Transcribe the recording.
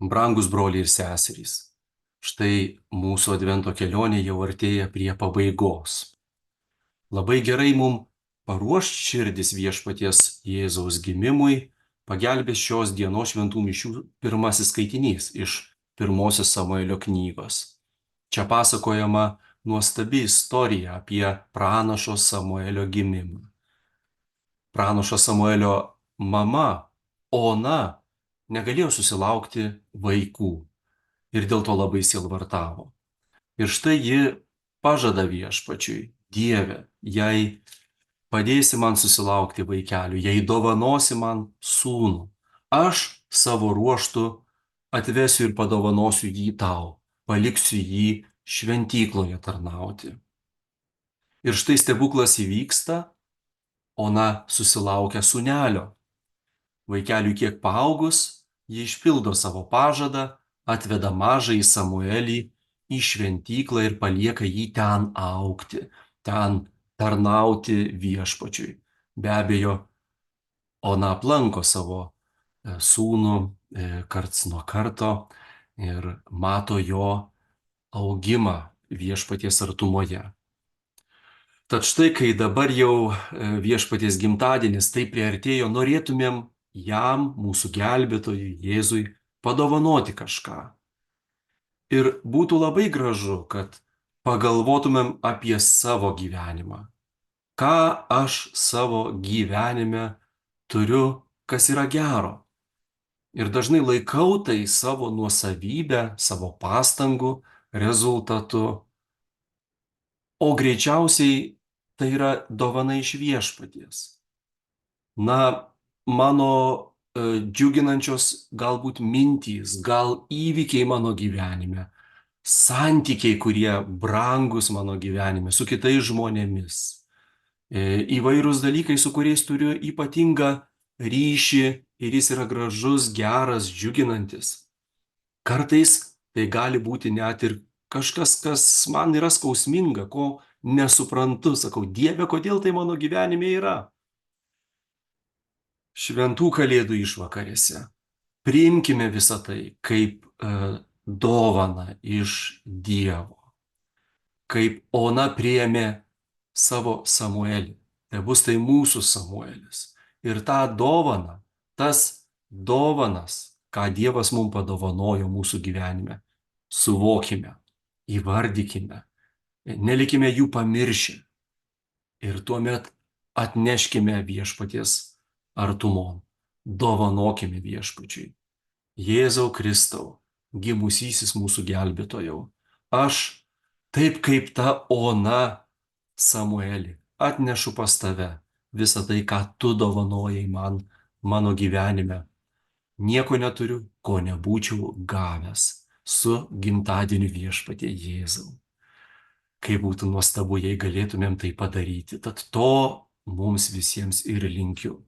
Brangus broliai ir seserys, štai mūsų advento kelionė jau artėja prie pabaigos. Labai gerai mums paruošti širdis viešpaties Jėzaus gimimui, pagelbės šios dienos šventų mišių pirmasis skaitinys iš pirmosios Samuelio knygos. Čia pasakojama nuostabi istorija apie pranašo Samuelio gimimą. Pranašo Samuelio mama Ona negalėjo susilaukti vaikų ir dėl to labai sielvartavo. Ir štai ji pažada viešpačiui: Dieve, jei padėsi man susilaukti vaikelių, jei dovanosi man sūnų, aš savo ruoštų atvesiu ir padovanosiu jį tau, paliksiu jį šventykloje tarnauti. Ir štai stebuklas įvyksta, Ona susilaukia sūnelio. Vaikeliui kiek paaugus, ji išpildo savo pažadą, atveda mažąjį Samuelį į šventyklą ir palieka jį ten augti, ten tarnauti viešpačiui. Be abejo, Ona aplanko savo sūnų karts nuo karto ir mato jo augimą viešpaties artumoje. Tad štai, kai dabar jau viešpaties gimtadienis taip priartėjo, norėtumėm jam, mūsų gelbėtojui, Jėzui, padovanoti kažką. Ir būtų labai gražu, kad pagalvotumėm apie savo gyvenimą. Ką aš savo gyvenime turiu, kas yra gero. Ir dažnai laikau tai savo nuosavybę, savo pastangų rezultatu. O greičiausiai tai yra dovana iš viešpaties. Na, mano džiuginančios galbūt mintys, gal įvykiai mano gyvenime, santykiai, kurie brangus mano gyvenime, su kitais žmonėmis, įvairūs dalykai, su kuriais turiu ypatingą ryšį ir jis yra gražus, geras, džiuginantis. Kartais tai gali būti net ir kažkas, kas man yra skausminga, ko nesuprantu. Sakau, Dieve, kodėl tai mano gyvenime yra? Šventų kalėdų išvakarėse priimkime visą tai kaip dovaną iš Dievo. Kaip Ona priėmė savo Samuelį. Tai bus tai mūsų Samuelis. Ir tą dovaną, tas dovanas, ką Dievas mums padovanojo mūsų gyvenime, suvokime, įvardykime, nelikime jų pamiršę ir tuomet atneškime viešpaties artumon, dovanokime viešpačiui. Jėzau Kristau, gimusysis mūsų gelbėtojau, aš, taip kaip ta Ona Samuelį, atnešu pas tave visą tai, ką tu dovanojai man, mano gyvenime. Nieko neturiu, ko nebūčiau gavęs su gimtadieniu viešpatie Jėzau. Kaip būtų nuostabu, jei galėtumėm tai padaryti. Tad to mums visiems ir linkiu.